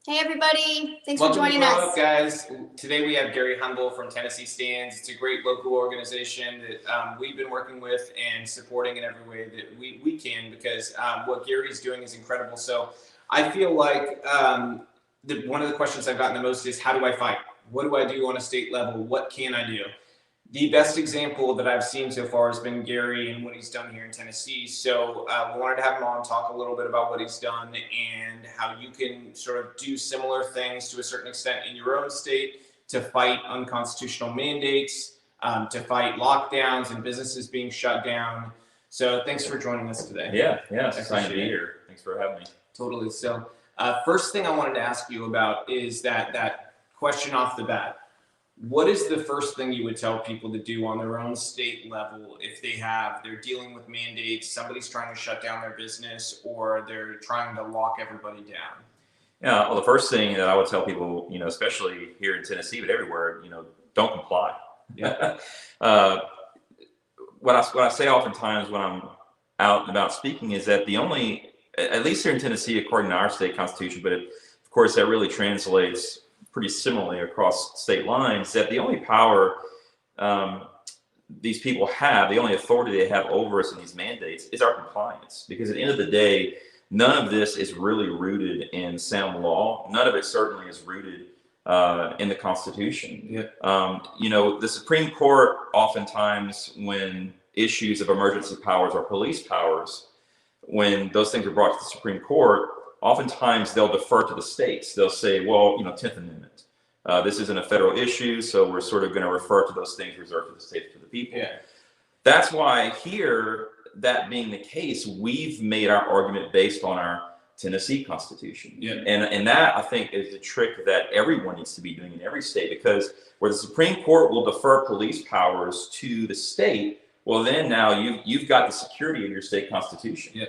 Hey everybody, thanks Welcome for joining to Grow us. Up, guys. Today we have Gary Humble from Tennessee Stands. It's a great local organization that we've been working with and supporting in every way that we can, because what Gary's doing is incredible. So I feel like one of the questions I've gotten the most is, how do I fight? What do I do on a state level? What can I do? The best example that I've seen so far has been Gary and what he's done here in Tennessee. So we wanted to have him on, talk a little bit about what he's done and how you can sort of do similar things to a certain extent in your own state to fight unconstitutional mandates, to fight lockdowns and businesses being shut down. So thanks for joining us today. Yeah, it's exciting to be here. Thanks for having me. Totally. So first thing I wanted to ask you about is that question off the bat. What is the first thing you would tell people to do on their own state level if they're dealing with mandates, somebody's trying to shut down their business, or they're trying to lock everybody down? Yeah, well, the first thing that I would tell people, especially here in Tennessee, but everywhere, don't comply. Yeah. What I say oftentimes when I'm out and about speaking is that at least here in Tennessee, according to our state constitution, but of course that really translates pretty similarly across state lines, that the only power these people have, the only authority they have over us in these mandates is our compliance. Because at the end of the day, none of this is really rooted in sound law. None of it certainly is rooted in the Constitution. Yeah. The Supreme Court, oftentimes when issues of emergency powers or police powers, when those things are brought to the Supreme Court, oftentimes they'll defer to the states. They'll say, well, 10th Amendment. This isn't a federal issue, so we're sort of going to refer to those things reserved to the states, to the people. Yeah. That's why here, that being the case, we've made our argument based on our Tennessee Constitution. Yeah. And that, I think, is the trick that everyone needs to be doing in every state, because where the Supreme Court will defer police powers to the state, well, then now you've got the security of your state constitution. Yeah.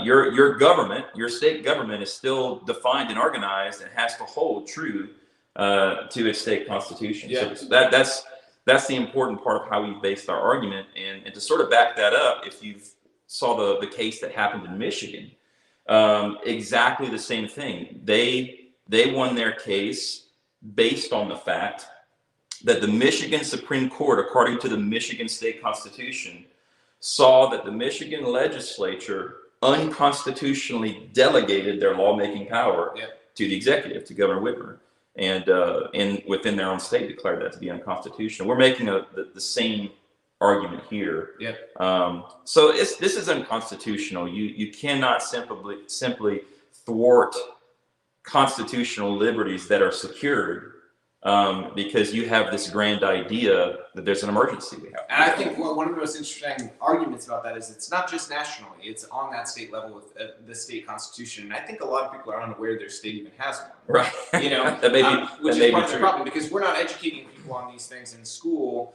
Your government, your state government, is still defined and organized and has to hold true to its state constitution. Yeah. So that's the important part of how we've based our argument. And to sort of back that up, if you saw the case that happened in Michigan, exactly the same thing. They won their case based on the fact that the Michigan Supreme Court, according to the Michigan state constitution, saw that the Michigan legislature unconstitutionally delegated their lawmaking power to the executive, to Governor Whitmer, and within their own state declared that to be unconstitutional. We're making the same argument here. So this is unconstitutional. You cannot simply thwart constitutional liberties that are secured because you have this grand idea that there's an emergency we have. And I think one of the most interesting arguments about that is it's not just nationally, it's on that state level with the state constitution. And I think a lot of people are unaware their state even has one. Right. That may which be is part of the true. problem, because we're not educating people on these things in school.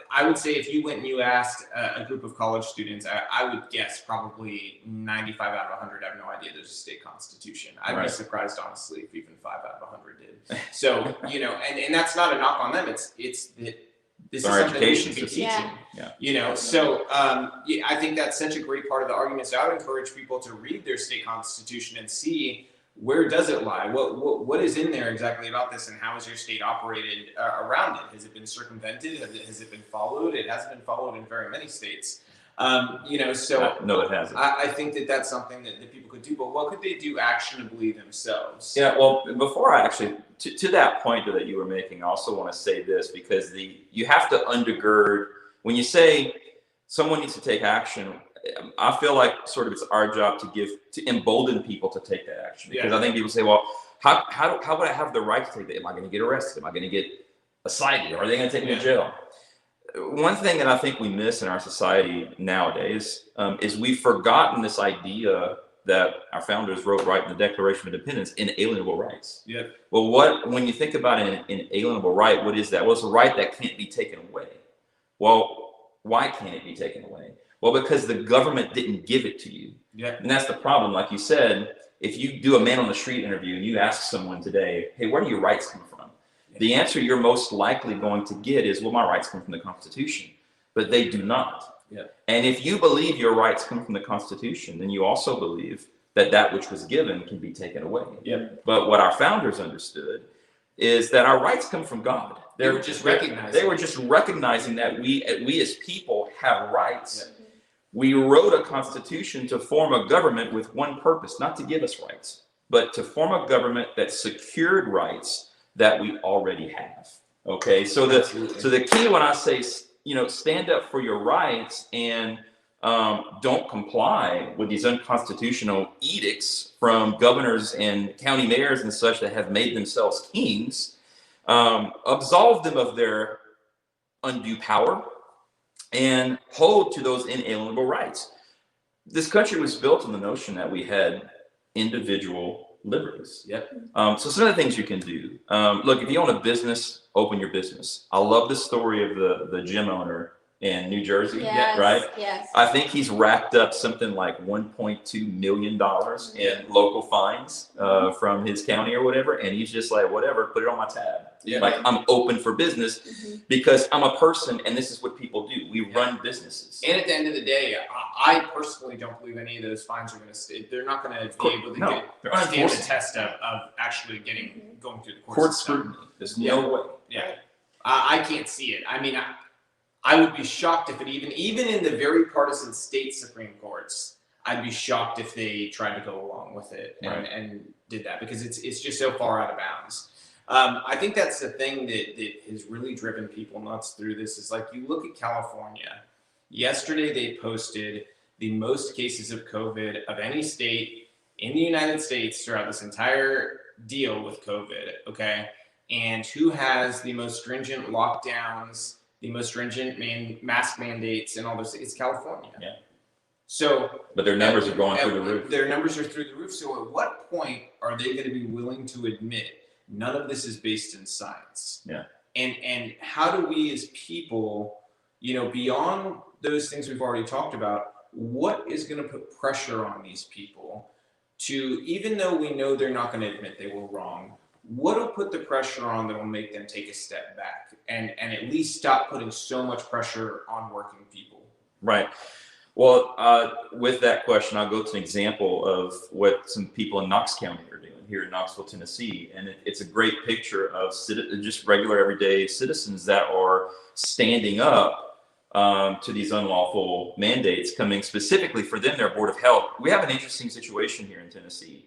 I would say if you went and you asked a group of college students, I would guess probably 95 out of 100 have no idea there's a state constitution. I'd be surprised, honestly, if even 5 out of 100 did. So, and that's not a knock on them. It's that this is something we should be teaching. Yeah. So I think that's such a great part of the argument. So I would encourage people to read their state constitution and see, where does it lie? What is in there exactly about this, and how has your state operated around it? Has it been circumvented? Has it been followed? It hasn't been followed in very many states. So no, it hasn't. I think that's something that people could do. But what could they do actionably themselves? Yeah, well, before I actually, to that point that you were making, I also want to say this, because you have to undergird, when you say someone needs to take action, I feel like sort of it's our job to embolden people to take that action. Because I think people say, well, how would I have the right to take that? Am I going to get arrested? Am I going to get cited? Are they going to take me to jail? One thing that I think we miss in our society nowadays is we've forgotten this idea that our founders wrote right in the Declaration of Independence: inalienable rights. Yeah. Well, when you think about an inalienable right, what is that? Well, it's a right that can't be taken away. Well, why can't it be taken away? Well, because the government didn't give it to you. Yeah. And that's the problem. Like you said, if you do a man on the street interview and you ask someone today, hey, where do your rights come from? The answer you're most likely going to get is, well, my rights come from the Constitution. But they do not. Yeah. And if you believe your rights come from the Constitution, then you also believe that which was given can be taken away. Yep. But what our founders understood is that our rights come from God. They were just recognizing that we as people have rights. Yep. We wrote a constitution to form a government with one purpose, not to give us rights, but to form a government that secured rights that we already have. Okay, so the key when I say, stand up for your rights and don't comply with these unconstitutional edicts from governors and county mayors and such that have made themselves kings, absolve them of their undue power and hold to those inalienable rights. This country was built on the notion that we had individual liberties. Yep. So some of the things you can do. Look, if you own a business, open your business. I love the story of the gym owner in New Jersey, yes, right? Yes. I think he's racked up something like $1.2 million in local fines from his county or whatever. And he's just like, whatever, put it on my tab. Yeah. Like, I'm open for business because I'm a person and this is what people do. We run businesses. And at the end of the day, I personally don't believe any of those fines are going to stay. They're not going to be able to stand the test of actually going through the court scrutiny. There's no way. Yeah. I can't see it. I mean, I would be shocked if it even in the very partisan state Supreme Courts, I'd be shocked if they tried to go along with it and did that because it's just so far out of bounds. I think that's the thing that has really driven people nuts through this is like you look at California. Yesterday they posted the most cases of COVID of any state in the United States throughout this entire deal with COVID. Okay, and who has the most stringent lockdowns? The most stringent mask mandates and all those. It's California. Yeah. So, but their numbers are going through the roof. Their numbers are through the roof. So, at what point are they going to be willing to admit none of this is based in science? Yeah. And how do we as people, beyond those things we've already talked about, what is going to put pressure on these people to, even though we know they're not going to admit they were wrong, what will put the pressure on that will make them take a step back and at least stop putting so much pressure on working people? Right. Well, with that question, I'll go to an example of what some people in Knox County are doing here in Knoxville, Tennessee. And it's a great picture of just regular everyday citizens that are standing up to these unlawful mandates coming specifically for them, their Board of Health. We have an interesting situation here in Tennessee.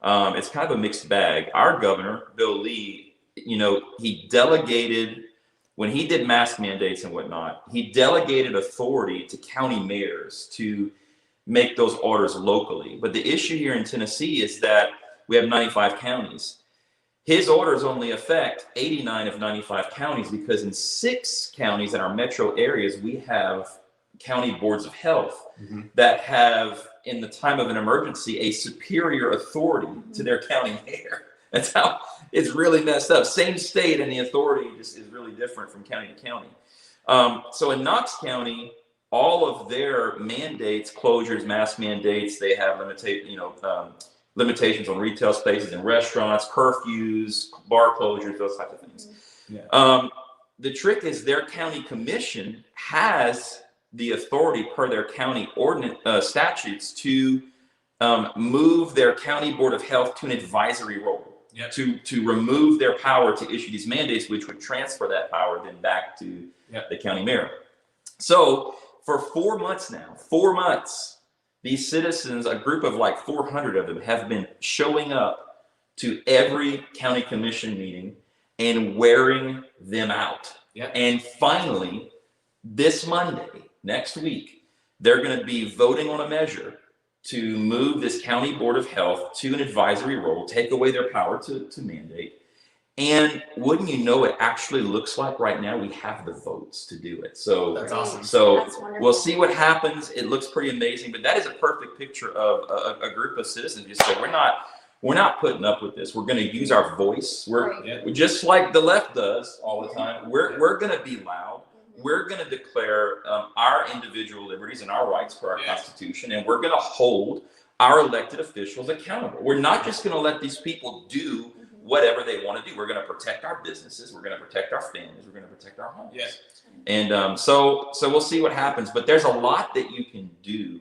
It's kind of a mixed bag. Our governor, Bill Lee, he delegated, when he did mask mandates and whatnot, he delegated authority to county mayors to make those orders locally. But the issue here in Tennessee is that we have 95 counties. His orders only affect 89 of 95 counties because in 6 counties in our metro areas, we have county boards of health that have, in the time of an emergency, a superior authority to their county mayor. That's how it's really messed up. Same state, and the authority just is really different from county to county. So in Knox County, all of their mandates, closures, mask mandates, they have limitations on retail spaces and restaurants, curfews, bar closures, those types of things. Yeah. The trick is their county commission has the authority per their county ordinance statutes to move their county board of health to an advisory role. Yep. To remove their power to issue these mandates, which would transfer that power then back to the county mayor. So for 4 months now, these citizens, a group of like 400 of them, have been showing up to every county commission meeting and wearing them out. Yep. And finally, this Monday, next week, they're going to be voting on a measure to move this county board of health to an advisory role, take away their power to mandate. And wouldn't you know, it actually looks like right now we have the votes to do it. So that's awesome. So we'll see what happens. It looks pretty amazing, but that is a perfect picture of a group of citizens. Just say, we're not putting up with this. We're going to use our voice. We're just like the left does all the time. We're going to be loud. We're going to declare our individual liberties and our rights for our Constitution, and we're going to hold our elected officials accountable. We're not just going to let these people do whatever they want to do. We're going to protect our businesses. We're going to protect our families. We're going to protect our homes. Yes. And so we'll see what happens. But there's a lot that you can do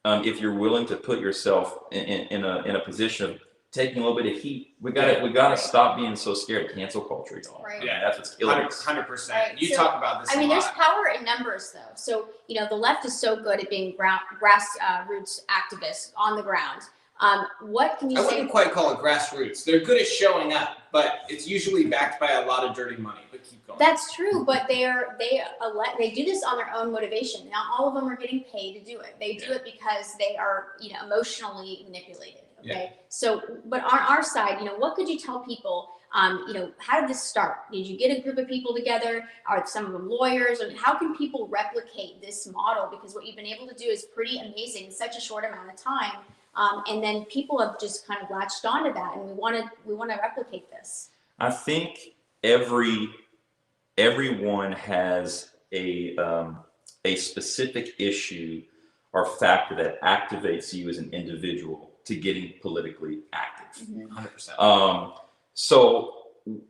if you're willing to put yourself in a position of taking a little bit of heat. We gotta stop being so scared of cancel culture, y'all. Right. Yeah, that's what's killing us. 100%. Right. You So, talk about this. I mean, a there's lot. power in numbers, though. So, the left is so good at being grassroots activists on the ground. What can you I say? wouldn't quite call it grassroots. They're good at showing up, but it's usually backed by a lot of dirty money. But keep going. That's true, but they do this on their own motivation. Not all of them are getting paid to do it. They do it because they are, emotionally manipulated. Okay. So, but on our side, what could you tell people? How did this start? Did you get a group of people together? Are some of them lawyers? And how can people replicate this model? Because what you've been able to do is pretty amazing in such a short amount of time. And then people have just kind of latched onto that, and we want to replicate this. I think everyone has a specific issue or factor that activates you as an individual to getting politically active. 100%. So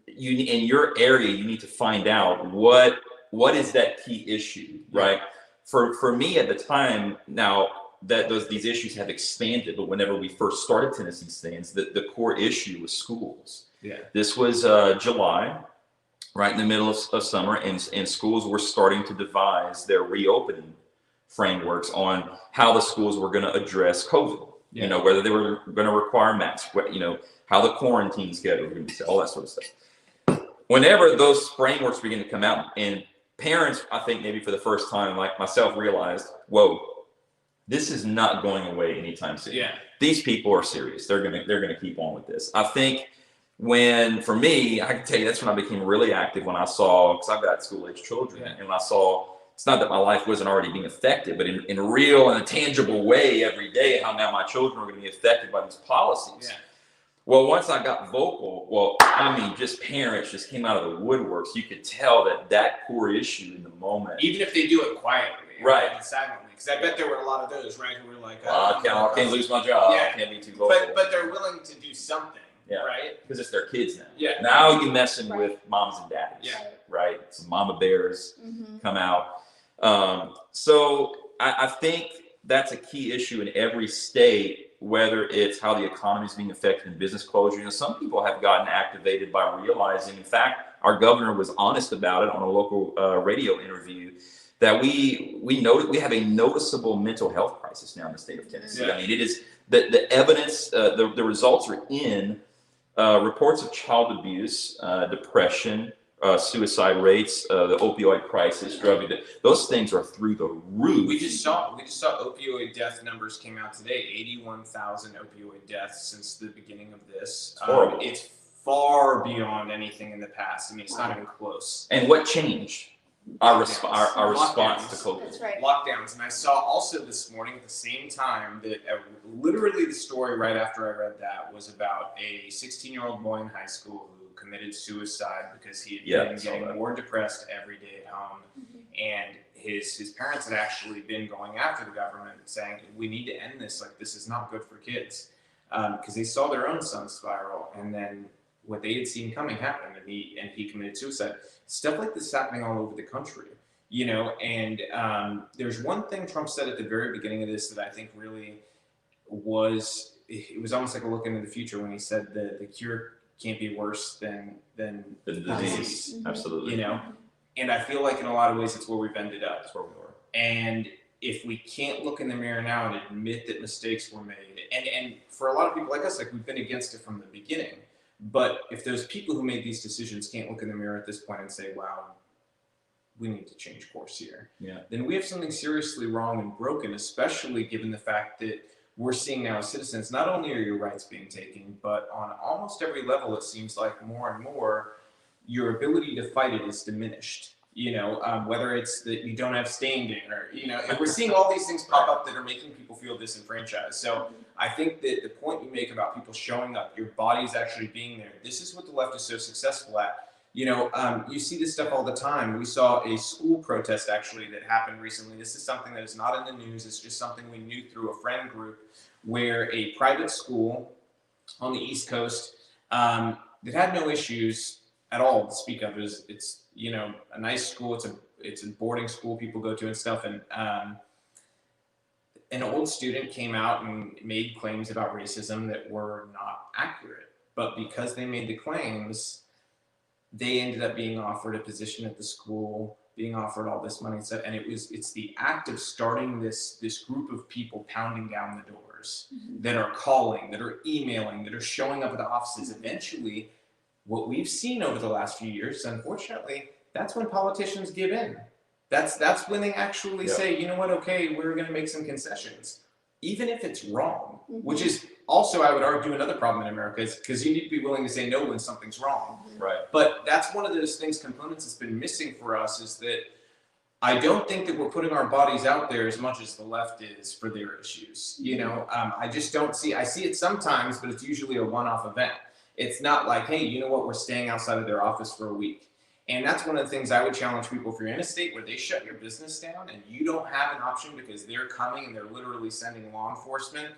you, in your area, you need to find out what is that key issue, right? For me at the time, now that these issues have expanded, but whenever we first started Tennessee Stands, the core issue was schools. Yeah. This was July, right in the middle of summer, and schools were starting to devise their reopening frameworks on how the schools were going to address COVID. Yeah. Whether they were going to require masks, how the quarantine schedule was going to be set, all that sort of stuff. Whenever those frameworks began to come out, and parents, I think maybe for the first time, like myself, realized, whoa, this is not going away anytime soon. Yeah. These people are serious. They're gonna keep on with this. I think for me, I can tell you that's when I became really active, when I saw, because I've got school-age children, and when I saw, it's not that my life wasn't already being affected, but in a real and a tangible way every day, how now my children are going to be affected by these policies. Yeah. Well, once I got vocal, just parents just came out of the woodworks. You could tell that core issue in the moment. Even if they do it quietly, right, and silently, because I bet there were a lot of those, right, who were like, I can't lose my job. Yeah. I can't be too vocal. But they're willing to do something, right? Because it's their kids now. Yeah. Now you're messing with moms and daddies. Yeah. Right. Some mama bears come out. So I think that's a key issue in every state, whether it's how the economy is being affected in business closure. Some people have gotten activated by realizing, in fact, our governor was honest about it on a local radio interview, that we have a noticeable mental health crisis now in the state of Tennessee. Yeah. I mean, it is the evidence, the results are in reports of child abuse, depression, suicide rates, the opioid crisis, drug addiction. Those things are through the roof. We just saw opioid death numbers came out today. 81,000 opioid deaths since the beginning of this. It's far beyond anything in the past. I mean, it's not even close. And what changed? Our response to COVID. That's right. Lockdowns. And I saw also this morning at the same time that literally the story right after I read that was about a 16-year-old boy in high school who committed suicide because he had been getting more depressed every day at home. And his parents had actually been going after the government and saying, we need to end this. Like, this is not good for kids. Because they saw their own son spiral. And then what they had seen coming happened, and he committed suicide. Stuff like this is happening all over the country, and there's one thing Trump said at the very beginning of this that I think really it was almost like a look into the future when he said that the cure can't be worse than the disease. Absolutely. And I feel like in a lot of ways it's where we've ended up. That's where we were. And if we can't look in the mirror now and admit that mistakes were made, and for a lot of people like us, like, we've been against it from the beginning. But if those people who made these decisions can't look in the mirror at this point and say, wow, we need to change course here, then we have something seriously wrong and broken, especially given the fact that we're seeing now as citizens, not only are your rights being taken, but on almost every level, it seems like more and more, your ability to fight it is diminished. Whether it's that you don't have standing or, and we're seeing all these things pop up that are making people feel disenfranchised. So I think that the point you make about people showing up, your body's actually being there, this is what the left is so successful at. You see this stuff all the time. We saw a school protest actually that happened recently. This is something that is not in the news. It's just something we knew through a friend group, where a private school on the East Coast that had no issues at all to speak of. It's a nice school. It's a boarding school people go to and stuff. And an old student came out and made claims about racism that were not accurate. But because they made the claims, they ended up being offered a position at the school, being offered all this money and stuff. And it's the act of starting this group of people pounding down the doors that are calling, that are emailing, that are showing up at the offices. Eventually, what we've seen over the last few years, unfortunately, that's when politicians give in. That's when they actually say, you know what, okay, we're going to make some concessions, even if it's wrong, which is also, I would argue, another problem in America, is because you need to be willing to say no when something's wrong. Right. But that's one of those components that's been missing for us, is that I don't think that we're putting our bodies out there as much as the left is for their issues. You know, I just don't see, I see it sometimes, but it's usually a one-off event. It's not like, hey, you know what, we're staying outside of their office for a week. And that's one of the things I would challenge people. If you're in a state where they shut your business down and you don't have an option because they're coming and they're literally sending law enforcement,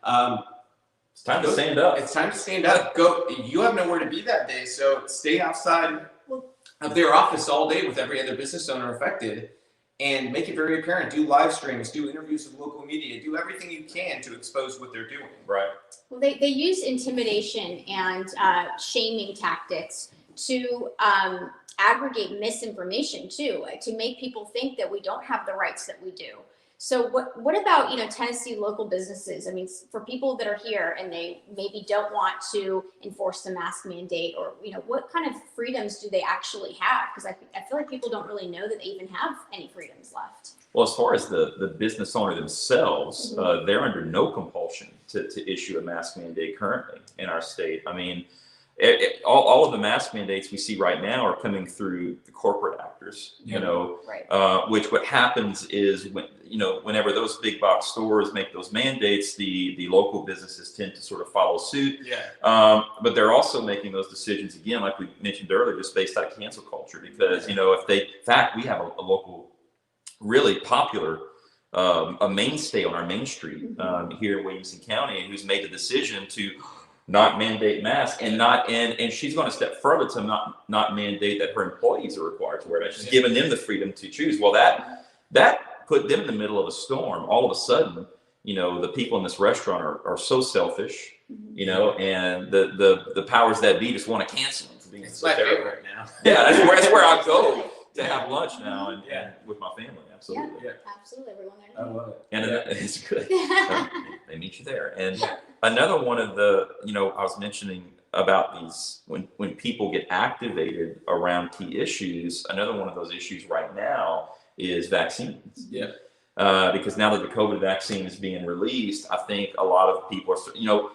it's time to stand up. It's time to stand up. Go. You have nowhere to be that day, so stay outside of their office all day with every other business owner affected, and make it very apparent. Do live streams, do interviews with local media, do everything you can to expose what they're doing. Right. Well, they use intimidation and shaming tactics to aggregate misinformation too, to make people think that we don't have the rights that we do. So what about, you know, Tennessee local businesses? I mean, for people that are here and they maybe don't want to enforce the mask mandate, or, you know, what kind of freedoms do they actually have? Because I feel like people don't really know that they even have any freedoms left. Well, as far as the business owner themselves, they're under no compulsion to issue a mask mandate currently in our state. I mean, all of the mask mandates we see right now are coming through the corporate actors, you know, which what happens is whenever those big box stores make those mandates, the local businesses tend to sort of follow suit. But they're also making those decisions, again, like we mentioned earlier, just based on cancel culture, because, you know, in fact, we have a local, really popular, a mainstay on our main street here in Williamson County, who's made the decision to not mandate masks, and she's going to step further to not mandate that her employees are required to wear it. She's giving them the freedom to choose. Well, that put them in the middle of a storm. All of a sudden, you know, the people in this restaurant are so selfish, you know, and the powers that be just want to cancel them for being so terrible right now. Yeah, that's where I go to have lunch now and with my family. Absolutely. Yeah, absolutely. Everyone there. I love it. And it's good. They meet you there. And another one of the, you know, I was mentioning about these, when people get activated around key issues, another one of those issues right now is vaccines. Because now that the COVID vaccine is being released, I think a lot of people are, you know,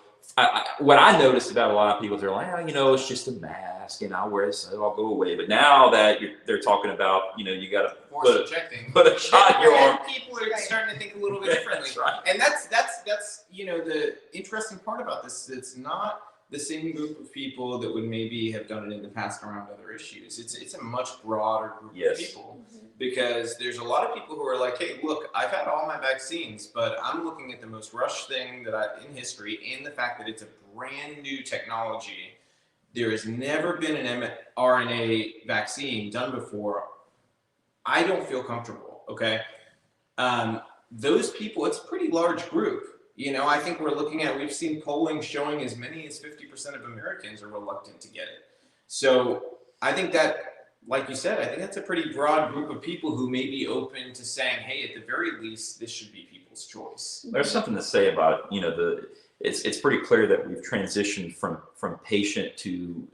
what I noticed about a lot of people, they're like, oh, you know, it's just a mask and I'll wear it, so I'll go away. But now that they're talking about, you know, you got to put a shot in your arm. People are starting to think a little bit differently. And that's you know, the interesting part about this. It's not the same group of people that would maybe have done it in the past around other issues. It's a much broader group of people. Because there's a lot of people who are like, hey, look, I've had all my vaccines, but I'm looking at the most rushed thing in history, and the fact that it's a brand new technology. There has never been an mRNA vaccine done before. I don't feel comfortable, okay? Those people, it's a pretty large group. You know, I think we've seen polling showing as many as 50% of Americans are reluctant to get it. So I think that, like you said, I think that's a pretty broad group of people who may be open to saying, hey, at the very least, this should be people's choice. There's something to say about, you know, it's pretty clear that we've transitioned from patient to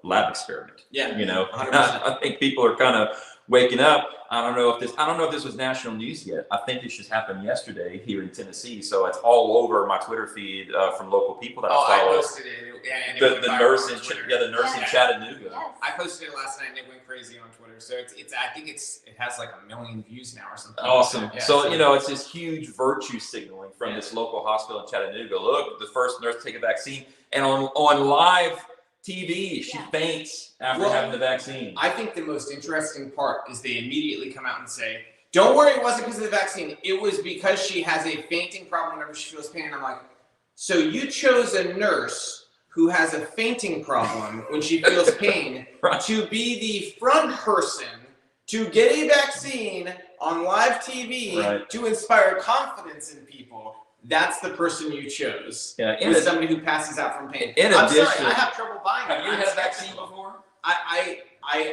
lab experiment. Yeah. You know, 100%. I think people are kind of waking up. I don't know if this was national news yet. I think this just happened yesterday here in Tennessee. So it's all over my Twitter feed from local people that I follow. I posted it. The nurse in Chattanooga. Yes. I posted it last night and it went crazy on Twitter. So I think it has like 1 million views now or something. Awesome. Yeah, so you know, it's this huge virtue signaling from this local hospital in Chattanooga. Look, the first nurse to take a vaccine, and on live TV, she faints after having the vaccine. I think the most interesting part is they immediately come out and say, don't worry, it wasn't because of the vaccine. It was because she has a fainting problem whenever she feels pain. And I'm like, so you chose a nurse who has a fainting problem when she feels pain to be the front person to get a vaccine on live TV to inspire confidence in people, that's the person you chose. Yeah, with somebody who passes out from pain. In I'm addition, sorry, I have trouble buying it. Have you had a vaccine before? I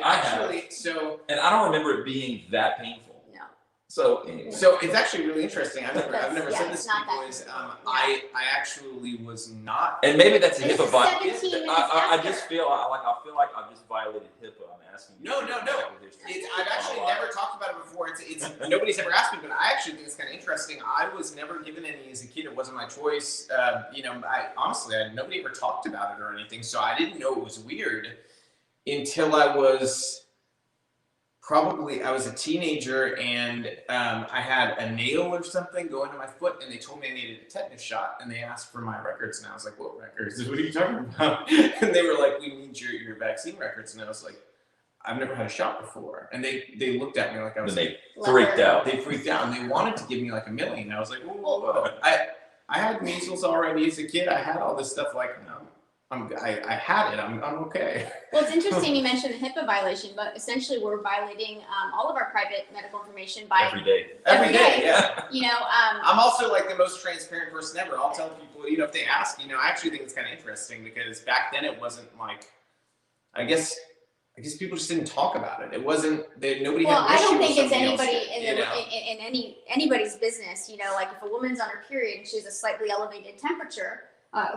actually have. so. And I don't remember it being that painful. No. So it's actually really interesting. I've never said this to people. I actually was not. And maybe that's a It's HIPAA violation. 17 minutes I after. just feel like I've just violated HIPAA. I'm asking you. No. I've actually never talked about it before. It's nobody's ever asked me, but I actually think it's kind of interesting. I was never given any as a kid. It wasn't my choice. Nobody ever talked about it or anything, so I didn't know it was weird until I was a teenager, and I had a nail or something go into my foot, and they told me I needed a tetanus shot, and they asked for my records, and I was like, what records? What are you talking about? And they were like, we need your vaccine records, and I was like, I've never had a shot before. And they looked at me like I was. And they freaked out. They freaked out, and they wanted to give me like $1 million. I was like, whoa. I had measles already as a kid. I had all this stuff. Like, no, I had it. I'm okay. Well, it's interesting you mentioned the HIPAA violation, but essentially we're violating all of our private medical information by Every day. Every day, yeah. You know, I'm also like the most transparent person ever. I'll tell people, if they ask, I actually think it's kind of interesting because back then it wasn't like, I guess people just didn't talk about it. It wasn't that nobody. Well, had an I don't issue think with it's somebody anybody in anybody's business. Like if a woman's on her period and she has a slightly elevated temperature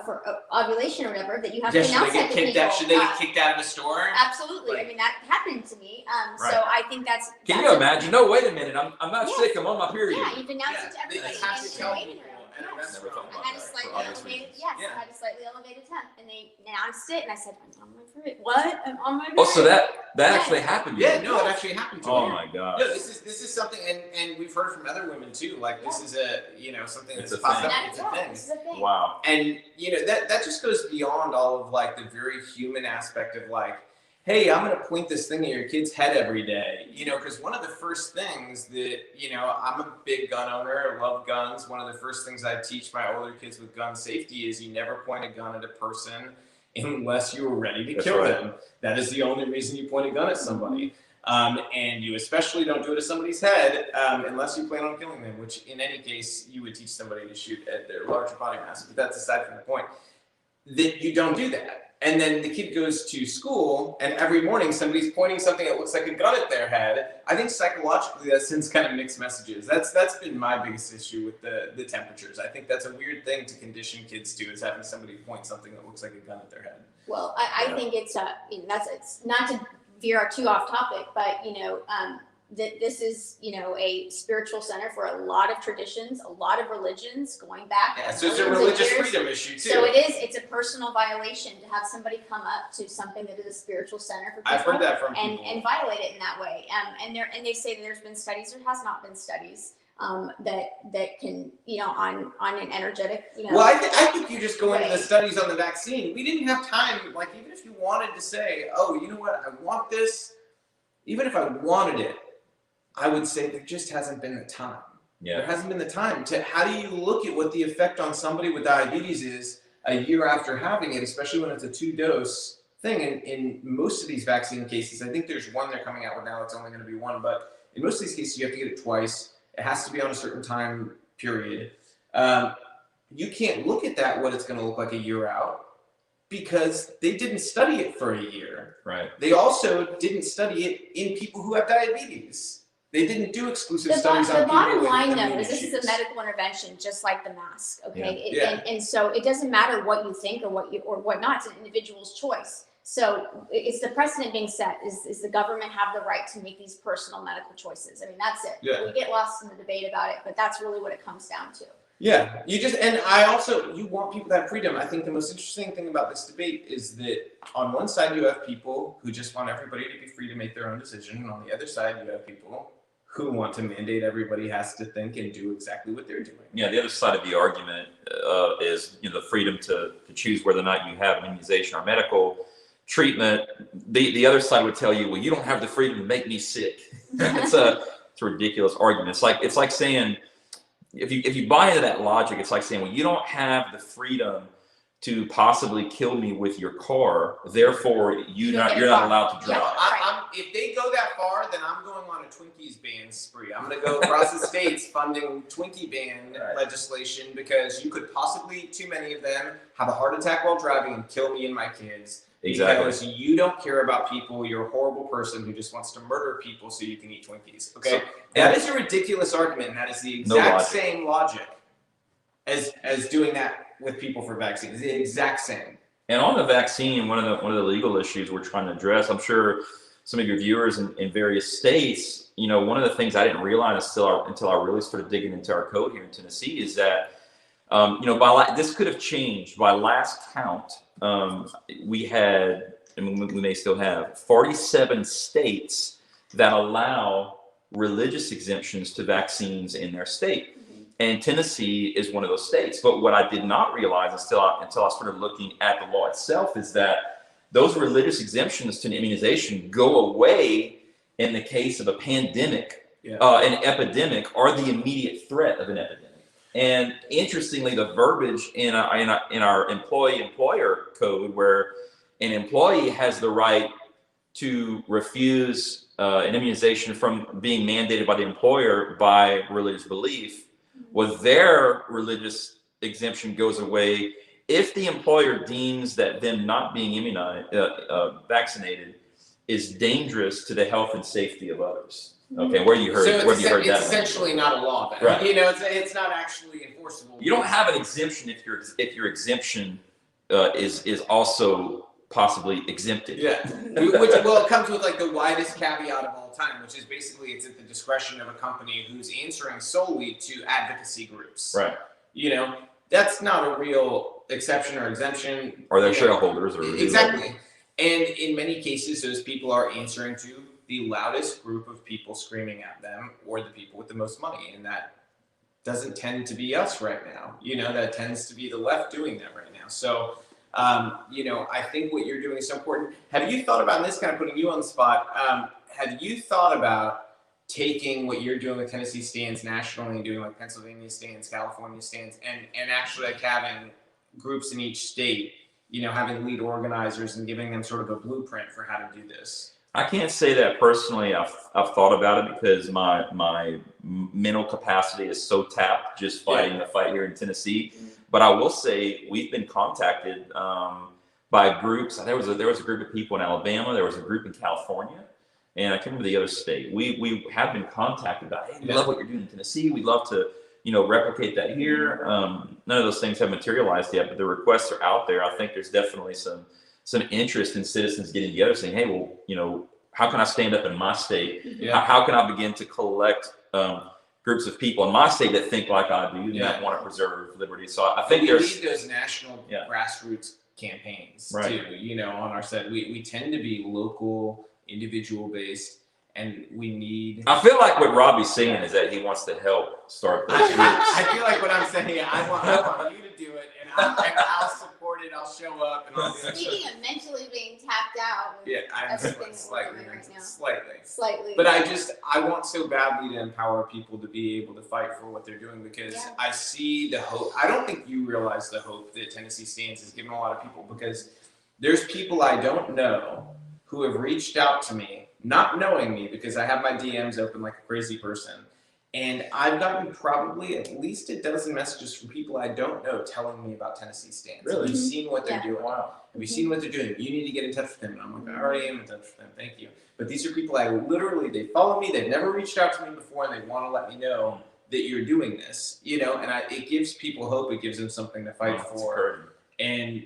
for ovulation or whatever, that you have to announce that to people. Should they get kicked out of the store? Absolutely. I mean, that happened to me. So I think that's. Can you imagine? No, wait a minute. I'm not sick. I'm on my period. Yeah, you've announced it to everybody. They have to tell waiting people. room. And Yes. Never thought about I had a that, slightly for obvious elevated, reasons. I had a slightly elevated temp, and they announced it, and I said, I'm on my period. What? I'm on my period. Oh, so that actually happened to you? Yeah, no, it actually happened to me. Oh my gosh. No, this is something, and we've heard from other women too. Like this is something It's that's a popped thing. up. It's a thing. This is a thing. Wow. And that just goes beyond all of like the very human aspect of like, hey, I'm gonna point this thing at your kid's head every day. Because one of the first things that I'm a big gun owner. I love guns. One of the first things I teach my older kids with gun safety is you never point a gun at a person unless you are ready to kill them. That is the only reason you point a gun at somebody. And you especially don't do it at somebody's head unless you plan on killing them, which in any case, you would teach somebody to shoot at their larger body mass. But that's aside from the point. That you don't do that. And then the kid goes to school, and every morning somebody's pointing something that looks like a gun at their head. I think psychologically that sends kind of mixed messages. That's been my biggest issue with the temperatures. I think that's a weird thing to condition kids to, is having somebody point something that looks like a gun at their head. Well, I think it's it's not to veer too off topic, but that this is a spiritual center for a lot of traditions, a lot of religions going back. Yeah, so it's a millions of religious years. freedom issue too. So it's a personal violation to have somebody come up to something that is a spiritual center for people. I've heard that from people. And violate it in that way. And they say that there's been studies, there has not been studies that can on an energetic Well, I think you just go into the studies on the vaccine. We didn't have time. Like even if you wanted to say, oh, you know what, I want this. Even if I wanted it, I would say there just hasn't been the time. Yeah. There hasn't been the time to. How do you look at what the effect on somebody with diabetes is a year after having it, especially when it's a 2-dose thing? And in most of these vaccine cases, I think there's one they're coming out with now. It's only going to be one, but in most of these cases, you have to get it twice. It has to be on a certain time period. You can't look at that what it's going to look like a year out because they didn't study it for a year. Right. They also didn't study it in people who have diabetes. They didn't do exclusive studies on people. The bottom with line, though, immune is this is a issues. medical intervention, just like the mask. Okay, Yeah. And so it doesn't matter what you think or what not. It's an individual's choice. So it's the precedent being set. Is the government have the right to make these personal medical choices? I mean, that's it. Yeah. We get lost in the debate about it, but that's really what it comes down to. Yeah, you want people to have freedom. I think the most interesting thing about this debate is that on one side you have people who just want everybody to be free to make their own decision, and on the other side you have people who want to mandate everybody has to think and do exactly what they're doing. Yeah, the other side of the argument is the freedom to choose whether or not you have an immunization or medical treatment. The other side would tell you, well, you don't have the freedom to make me sick. It's a ridiculous argument. It's like saying, if you buy into that logic, it's like saying, well, you don't have the freedom to possibly kill me with your car. Therefore, you're not allowed to drive. If they go that far, then I'm going on a Twinkies ban spree. I'm going to go across the states funding Twinkie ban legislation, because you could possibly, too many of them, have a heart attack while driving and kill me and my kids. Exactly. Because you don't care about people. You're a horrible person who just wants to murder people so you can eat Twinkies. Okay? So, that is a ridiculous argument, and that is the exact same logic as doing that with people for vaccines. It's the exact same. And on the vaccine, one of the legal issues we're trying to address, I'm sure some of your viewers in various states, one of the things I didn't realize until I really started digging into our code here in Tennessee is that, this could have changed. By last count, we had, and we may still have, 47 states that allow religious exemptions to vaccines in their state. And Tennessee is one of those states. But what I did not realize until I started looking at the law itself is that those religious exemptions to an immunization go away in the case of a pandemic, an epidemic, or the immediate threat of an epidemic. And interestingly, the verbiage in our employee-employer code, where an employee has the right to refuse an immunization from being mandated by the employer by religious belief, was their religious exemption goes away if the employer deems that them not being immunized, vaccinated, is dangerous to the health and safety of others. Okay, where you heard that? It's essentially not a law, then. Right. It's not actually enforceable. You don't have an exemption if your exemption is also possibly exempted. Yeah, it comes with like the widest caveat of all time, which is basically it's at the discretion of a company who's answering solely to advocacy groups. Right. That's not a real exception or exemption. Or their shareholders, or exactly. And in many cases, those people are answering to the loudest group of people screaming at them, or the people with the most money, and that doesn't tend to be us right now. That tends to be the left doing that right now. So. I think what you're doing is so important. Have you thought about, and this kind of putting you on the spot, have you thought about taking what you're doing with Tennessee Stands nationally and doing like Pennsylvania Stands, California Stands, and actually like having groups in each state, having lead organizers and giving them sort of a blueprint for how to do this? I can't say that personally. I've thought about it because my mental capacity is so tapped just fighting the fight here in Tennessee. But I will say we've been contacted by groups. There was a group of people in Alabama. There was a group in California, and I can't remember the other state. We have been contacted about, hey, we love what you're doing in Tennessee. We'd love to replicate that here. None of those things have materialized yet, but the requests are out there. I think there's definitely some interest in citizens getting together, saying, hey, well, how can I stand up in my state? Yeah. How can I begin to collect groups of people in my state that think like I do and that want to preserve liberty? So I think we need those national grassroots campaigns too. On our side, we tend to be local, individual based, and we need. I feel like what Robbie's saying is that he wants to help start those groups. I feel like what I'm saying, I want you to do it, and I'll support it. I'll show up, and I'll do it. Speaking of mentally being tapped out, I'm slightly right now. Slightly. But I want so badly to empower people to be able to fight for what they're doing, because I see the hope. I don't think you realize the hope that Tennessee Stands has given a lot of people, because there's people I don't know who have reached out to me, not knowing me, because I have my DMs open like a crazy person. And I've gotten probably at least a dozen messages from people I don't know telling me about Tennessee Stands. Really? Have you seen what they're doing? Wow. Have you seen what they're doing? You need to get in touch with them. And I'm like, I already am in touch with them. Thank you. But these are people they follow me. They've never reached out to me before, and they want to let me know that you're doing this, and it gives people hope. It gives them something to fight for. And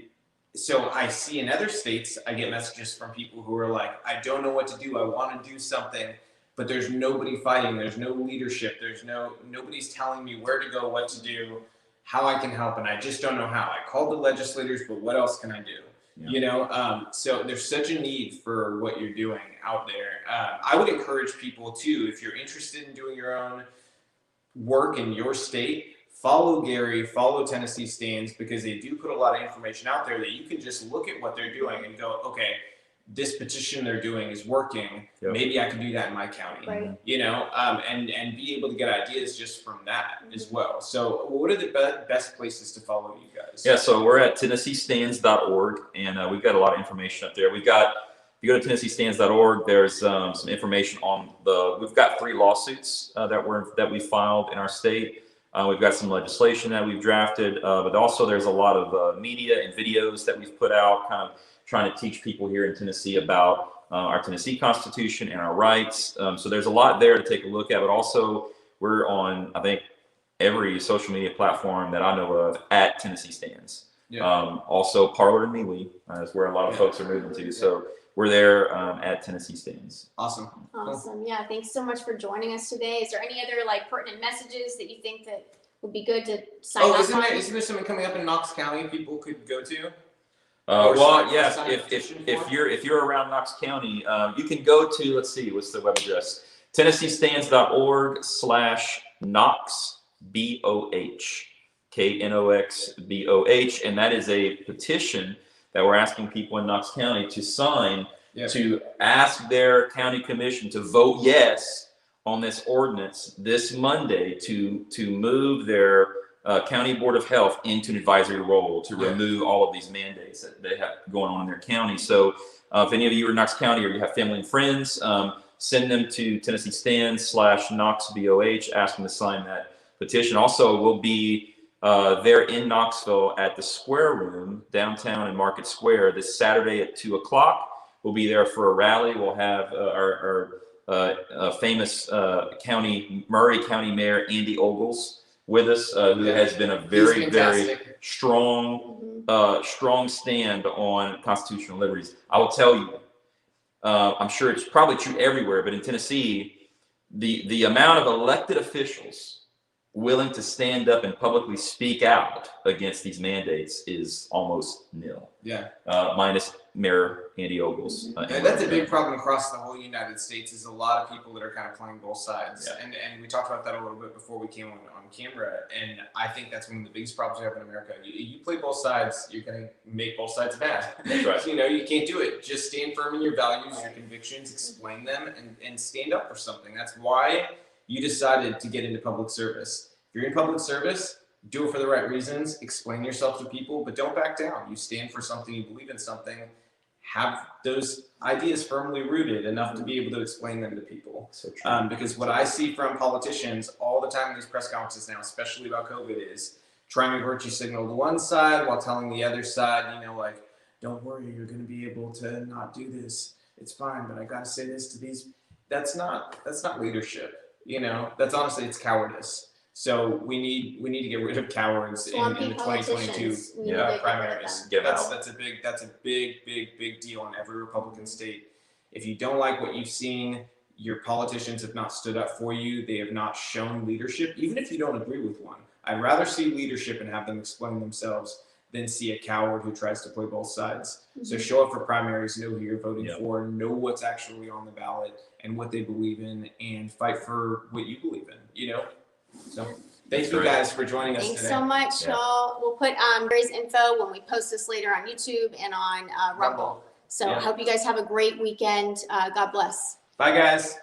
so I see in other states, I get messages from people who are like, I don't know what to do. I want to do something, but there's nobody fighting. There's no leadership. Nobody's telling me where to go, what to do, how I can help. And I just don't know how. I called the legislators, but what else can I do? So there's such a need for what you're doing out there. I would encourage people too, if you're interested in doing your own work in your state, follow Gary, follow Tennessee Stands, because they do put a lot of information out there that you can just look at what they're doing and go, okay, this petition they're doing is working. Yep. Maybe I can do that in my county, Right. you know, and be able to get ideas just from that as well. So what are the best places to follow you guys? Yeah, so we're at TennesseeStands.org, and we've got a lot of information up there. If you go to TennesseeStands.org, there's some information on we've got 3 lawsuits that we filed in our state. We've got some legislation that we've drafted, but also there's a lot of media and videos that we've put out, kind of trying to teach people here in Tennessee about our Tennessee Constitution and our rights. So there's a lot there to take a look at, but also we're on, I think, every social media platform that I know of at Tennessee Stands. Yeah. Also Parler and MeWe is where a lot of folks are moving to. So we're there at Tennessee Stands. Awesome. Awesome. Yeah. Thanks so much for joining us today. Is there any other like pertinent messages that you think that would be good to sign up on? Isn't there something coming up in Knox County people could go to? Well, yes. If you're around Knox County, you can go to, let's see, what's the web address? TennesseeStands.org/Knox BOH, KNOXBOH, and that is a petition that we're asking people in Knox County to sign to ask their county commission to vote yes on this ordinance this Monday to move their county board of health into an advisory role to remove all of these mandates that they have going on in their county. So if any of you are in Knox County or you have family and friends, send them to TennesseeStands/KnoxBOH, ask them to sign that petition. Also, we'll be there in Knoxville at the Square Room downtown in Market Square this Saturday at 2 o'clock. We'll be there for a rally. We'll have our famous Murray County Mayor Andy Ogles with us, who has been a very strong stand on constitutional liberties. I will tell you, I'm sure it's probably true everywhere, but in Tennessee, the amount of elected officials willing to stand up and publicly speak out against these mandates is almost nil. Yeah. Minus Mayor Andy Ogles. And that's a big problem across the whole United States, is a lot of people that are kind of playing both sides. Yeah. And we talked about that a little bit before we came on camera. And I think that's one of the biggest problems we have in America. You play both sides, you're going to make both sides bad. That's right. You know, you can't do it. Just stand firm in your values, your convictions, explain them, and stand up for something. That's why you decided to get into public service. If you're in public service, do it for the right reasons, explain yourself to people, but don't back down. You stand for something, you believe in something, have those ideas firmly rooted enough to be able to explain them to people. So true. Because what I see from politicians all the time in these press conferences now, especially about COVID, is trying to virtue signal to one side while telling the other side, you know, like, don't worry, you're going to be able to not do this. It's fine, but I got to say this to these. That's not leadership. You know, that's honestly, it's cowardice. So we need to get rid of cowards in the 2022 primaries. That's a big deal in every Republican state. If you don't like what you've seen, your politicians have not stood up for you. They have not shown leadership, even if you don't agree with one. I'd rather see leadership and have them explain themselves than see a coward who tries to play both sides. Mm-hmm. So show up for primaries, know who you're voting for, know what's actually on the ballot and what they believe in, and fight for what you believe in, you know? So thank you guys for joining us today. Thanks so much, y'all. We'll put Gary's info when we post this later on YouTube and on Rumble. So I hope you guys have a great weekend. God bless. Bye, guys.